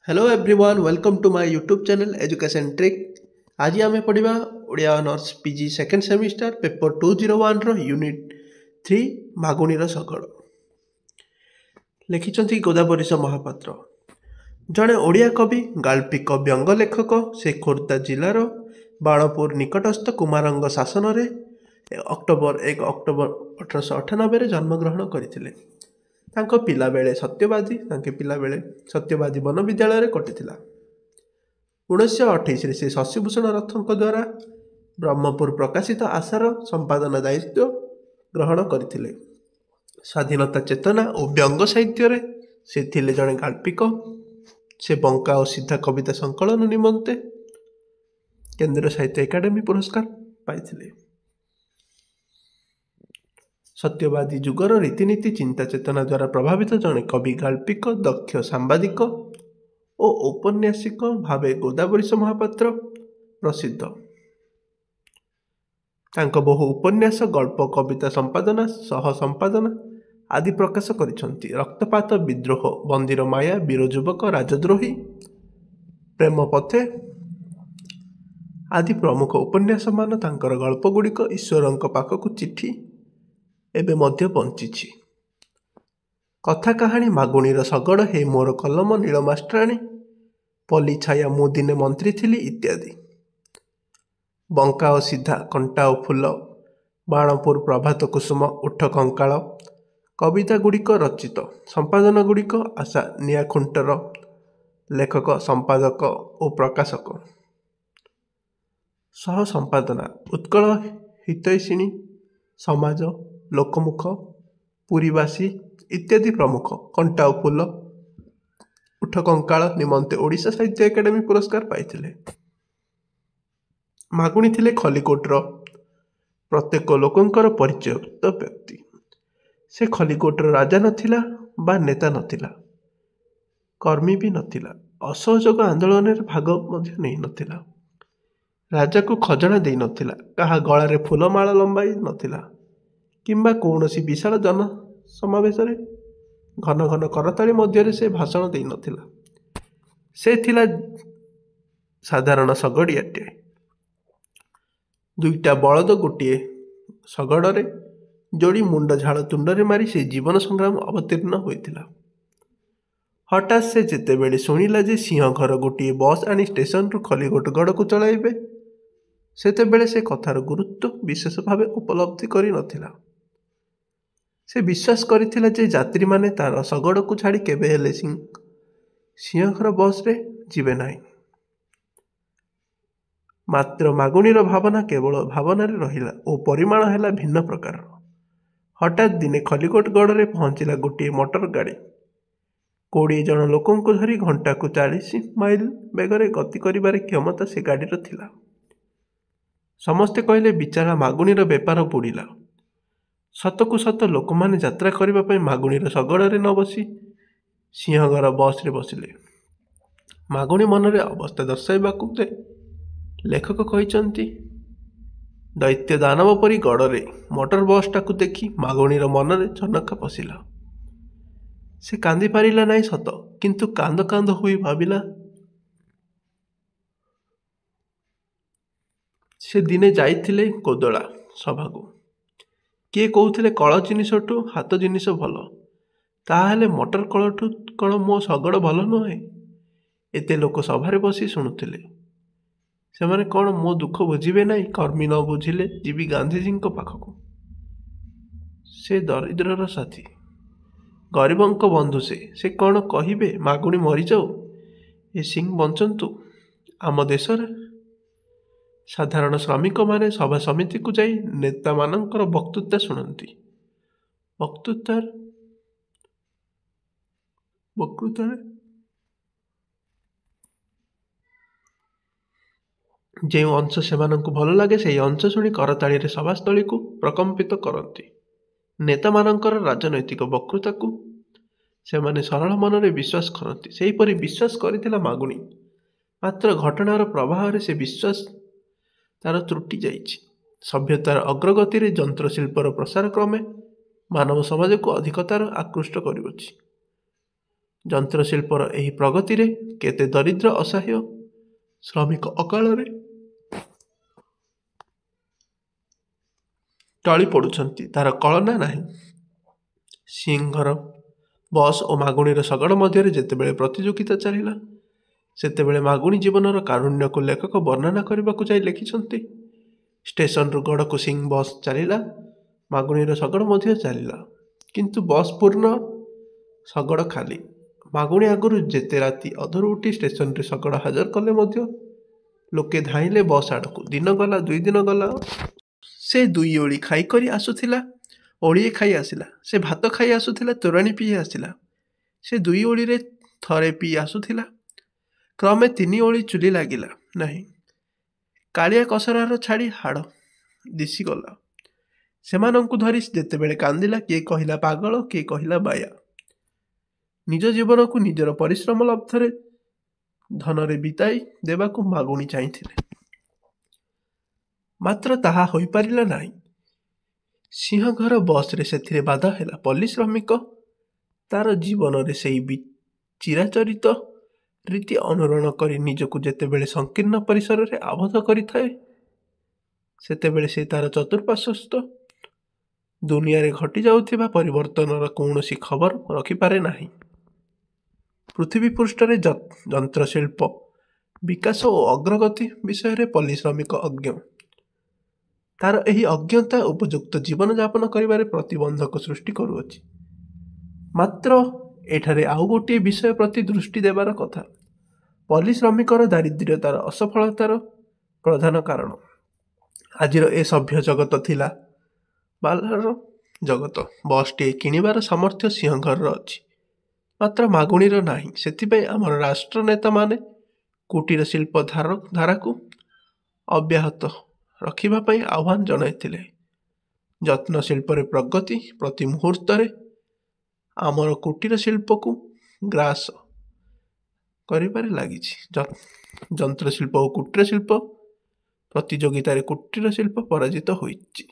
Hello everyone welcome to my YouTube channel education trick. आज आम पढ़ा Odia honours PG second semester paper 201 रो unit 3 मागुणीर शगड़। लिखिं गोदावरीश महापात्र जड़े ओडिया कवि गाल्पिक व्यंग लेखक से खोर्धा जिलार बाणपुर निकटस्थ कुमारंग शासन अक्टोबर 1 अक्टोबर 1898 जन्मग्रहण करते। पिलाबेले सत्यवादी वन विद्यालय कटि 1928 से शशिभूषण रथों द्वारा ब्रह्मपुर प्रकाशित आशार संपादन दायित्व ग्रहण करते। स्वाधीनता चेतना और व्यंग साहित्य से थिले जड़े गाल्पिक। से बंका और सीधा कविता संकलन निमंते केंद्र साहित्य एकाडेमी पुरस्कार पाइथिले। सत्यवादी जुगर रीतिनीति चिंता चेतना द्वारा प्रभावित जड़े कवि गाल्पिक दक्ष सांबादिक और औपन्यासिक भावे गोदावरीश महापात्र प्रसिद्ध। बहु उपन्यास गल्प कविता संपादना सह संपादना आदि प्रकाश करिसेंती। रक्तपात विद्रोह बंदीर माया वीर युवक राजद्रोही प्रेम पथे आदि प्रमुख उपन्यास मान तांकर गल्प गुड़िक ईश्वर पाखक चिठी एबे मध्य बंची। कथा कहानी मागुणीर शगड़ हे मोर कलम नील मास्टराणी पली छाया मु दिने मंत्री थिली इत्यादि। बंका और सीधा कंटा और फूल बाणपुर प्रभात कुसुम उठ कंकाल कविता गुड़िक रचित। संपादन गुड़िक आशा नियाखुंटर लेखक संपादक और प्रकाशक। सह संपादना उत्कल हितैषिणी समाज लोकमुख पुरीवासी इत्यादि प्रमुख। कंटा और फूल उठ कंकाल निमंते ओडिशा साहित्य एकाडेमी पुरस्कार पाइथिले। मागुणी थिले खलिकोटर प्रत्येक लोकंकर परिचययुक्त व्यक्ति। से खलिकोटर राजा नथिला बा नेता नथिला, कर्मी भी नथिला, असहयोग आंदोलन भाग मध्य नहीं नथिला, राजा को खजना दे नथिला, कहा गलारे फूलमाला लंबाई नथिला किंबा कौनसी विशाल जन समावेश घन घन करताली मध्य से भाषण दे नथिला। से थिला साधारण शगड़ियाटे। दुईटा बलद गोटे शगड़े जोड़ी मुंड झाड़ तुंडरे मारी से जीवन संग्राम अवतीर्ण होइथिला। हठात से जेतेबेले शुणिला जे सिंह घर गोटे बस आनी स्टेशन रु खलिकोट गढ़ को चलाइबे सेतेबेले से कथार गुरुत्व विशेष भाव उपलब्धि करि नथिला। से विश्वास करिथिला जे यात्री माने तार शगड़ को छाड़ी केबे हेले सिंहघर बस रे जीवे नाही। मात्र मागुणीर भावना केवल भावना रहिला और परिमाण हैला भिन्न प्रकार। हठात दिने खलिकोट गढ़ रे पहुंचला गोटे मोटर गाड़ी। 20 जन लोकों को धरी घंटा को 40 माइल बेगरे गति करिबारे क्षमता से गाड़ीर थिला। समस्ते कहले बिचारा मागुणीर बेपार बुड़ीला। सतकु सत लोक माने यात्रा करिबा पई मागुणीर शगड़े न बसी सिंहघर बस रे बसिले। मागुणी मनरे अवस्था दर्शाइबाकु लेखक कहिचंती दैत्य दानव परी गड़े मोटर बसटा को देखी मागुणीर मनरे चनका पशिला। से कांदी पारिला नहीं सत किंतु कांद कांद हुई भाविला से दिने जाइथिले कोदला सभा को। किए कहूथिले कल जिनिसठू हाथ जिनिस भल ताहले मोटर कलठू कण मो शगड़ भल नुहे। एते लोक सभारे बसी शुणुथिले। से माने कौन मो दुख बुझे ना कर्मी न बुझिले जीवी गांधीजी पाखक। से दरिद्रर साथी गरीबों बंधु से कौन कहिबे मागुणी मरी जाऊ ए सिंह बंचंतु। आम देश साधारण श्रमिक माने सभा समिति को जाई नेता मानकर वक्तृता शुणती। वक्तृतार जो अंश से भल लगे से अंश शुणी करताड़ी सभास्थली को प्रकंपित करती। नेता मानकर राजनैतिक वक्तृता को से माने सरल मन में विश्वास करती। से परी विश्वास करथिला मागुणी। मात्र घटनार प्रभाव से विश्वास तार त्रुटि जाइछि। सभ्यतार अग्रगति रे यंत्रशिल्पर प्रसार क्रमे मानव समाज को अधिकतार आकृष्ट करुछि। ଯନ୍ତ୍ରଶିଳ୍ପର ଏହି ପ୍ରଗତିରେ କେତେ ଦରିଦ୍ର ଅସହାୟ ଶ୍ରମିକ ଅକାଳରେ ଟଳି ପଡ଼ୁଛନ୍ତି ତାର କଳନା ନାହିଁ। ସିଂହର ବସ୍ ଓ ମାଗୁଣୀର ଶଗଡ଼ ମଧ୍ୟରେ ଯେତେବେଳେ ପ୍ରତିଯୋଗିତା ଚାଲିଲା ସେତେବେଳେ ମାଗୁଣୀ ଜୀବନର କାରୁଣ୍ୟକୁ ଲେଖକ ବର୍ଣ୍ଣନା କରିବାକୁ ଯାଇ ଲେଖିଛନ୍ତି, ଷ୍ଟେସନରୁ ଗଡ଼କୁ ସିଂ ବସ୍ ଚାଲିଲା, ମାଗୁଣୀର ଶଗଡ଼ ମଧ୍ୟ ଚାଲିଲା, କିନ୍ତୁ ବସ୍ ପୂର୍ଣ୍ଣ, ଶଗଡ଼ ଖାଲି। ମାଗୁଣୀ ଆଗରୁ ଯେତେ ରାତି ଅଧରୁ ଉଠି ଷ୍ଟେସନରେ ଶଗଡ଼ ହାଜର କଲେ ମଧ୍ୟ ଲୋକେ ଧାଇଁଲେ ବସ୍ ଆଡ଼କୁ। ଦିନ ଗଲା, 2 ଦିନ ଗଲା, ସେ 2 ଓଳି ଖାଇକରି ଆସୁଥିଲା, ଓଳିଏ ଖାଇ ଆସିଲା। ସେ ଭାତ ଖାଇ ଆସୁଥିଲା, ତୋରାଣି ପିଇ ଆସିଲା। ସେ 2 ଓଳିରେ ଥରେ ପିଇ ଆସୁଥିଲା, କ୍ରମେ 3 ଓଳି ଚୁଲି ଲାଗିଲା ନାହିଁ। କାଳିଆ କସରାର ଛାଡ଼ି ହାଡ଼ ଦିଶିଗଲା। ସେମାନଙ୍କୁ ଧରି ଯେତେବେଳେ କାନ୍ଦିଲା, କିଏ କହିଲା ପାଗଳ, କିଏ କହିଲା ବାୟା। ନିଜ ଜୀବନକୁ ନିଜର ପରିଶ୍ରମ ଲବ୍ଧରେ ଧନରେ ବିତାଇ ଦେବାକୁ ମାଗୁଣୀ ଚାହିଁଥିଲେ, ମାତ୍ର ତାହା ହୋଇପାରିଲା ନାହିଁ। ସିଂହଘର ବସ୍ରେ ସେଥିରେ ବାଧା ହେଲା। ପଲ୍ଲୀ ଶ୍ରମିକ ତାର ଜୀବନରେ ସେଇ ଚିରାଚରିତ ରୀତି ଅନୁରଣ କରି ନିଜକୁ ଯେତେବେଳେ ସଂକୀର୍ଣ୍ଣ ପରିସରରେ ଆବଦ୍ଧ କରିଥାଏ, ସେତେବେଳେ ସେ ତାର ଚତୁଃପାର୍ଶ୍ୱସ୍ଥ ଦୁନିଆରେ ଘଟି ଯାଉଥିବା ପରିବର୍ତ୍ତନର କୌଣସି ଖବର ରଖିପାରେ ନାହିଁ। ପୃଥିବୀ ପୃଷ୍ଠରେ ଯନ୍ତ୍ରଶିଳ୍ପ ବିକାଶ ଓ ଅଗ୍ରଗତି ବିଷୟରେ ପଲ୍ଲୀ ଶ୍ରମିକ ଅଜ୍ଞ। ତାର ଏହି ଅଜ୍ଞତା ଉପଯୁକ୍ତ ଜୀବନଯାପନ କରିବାରେ ପ୍ରତିବନ୍ଧକ ସୃଷ୍ଟି କରୁଅଛି। ମାତ୍ର ଏଠାରେ ଆଉ ଗୋଟିଏ ବିଷୟ ପ୍ରତି ଦୃଷ୍ଟି ଦେବାର କଥା। ପଲ୍ଲୀ ଶ୍ରମିକର ଦାରିଦ୍ର୍ୟତାର ଅସଫଳତାର ପ୍ରଧାନ କାରଣ। ଆଜିର ଏ ସଭ୍ୟ ଜଗତ ଥିଲା ବାଲାର ଜଗତ। ବସ୍ଟିଏ କିଣିବାର ସାମର୍ଥ୍ୟ ସିଂହଘରର ଅଛି, ମାତ୍ର ମାଗୁଣୀର ନାହିଁ। ସେଥିପାଇଁ ଆମର ରାଷ୍ଟ୍ରନେତାମାନେ କୁଟୀର ଶିଳ୍ପ ଧାରାକୁ ଅବ୍ୟାହତ ରଖିବା ପାଇଁ ଆହ୍ୱାନ ଜଣାଇଥିଲେ। ଯତ୍ନ ଶିଳ୍ପରେ ପ୍ରଗତି ପ୍ରତି ମୁହୂର୍ତ୍ତରେ ଆମର କୁଟୀର ଶିଳ୍ପକୁ ଗ୍ରାସ କରିବାରେ ଲାଗିଛି। ଯନ୍ତ୍ରଶିଳ୍ପ ଓ କୁଟୀର ଶିଳ୍ପ ପ୍ରତିଯୋଗିତାରେ କୁଟୀର ଶିଳ୍ପ ପରାଜିତ ହୋଇଛି।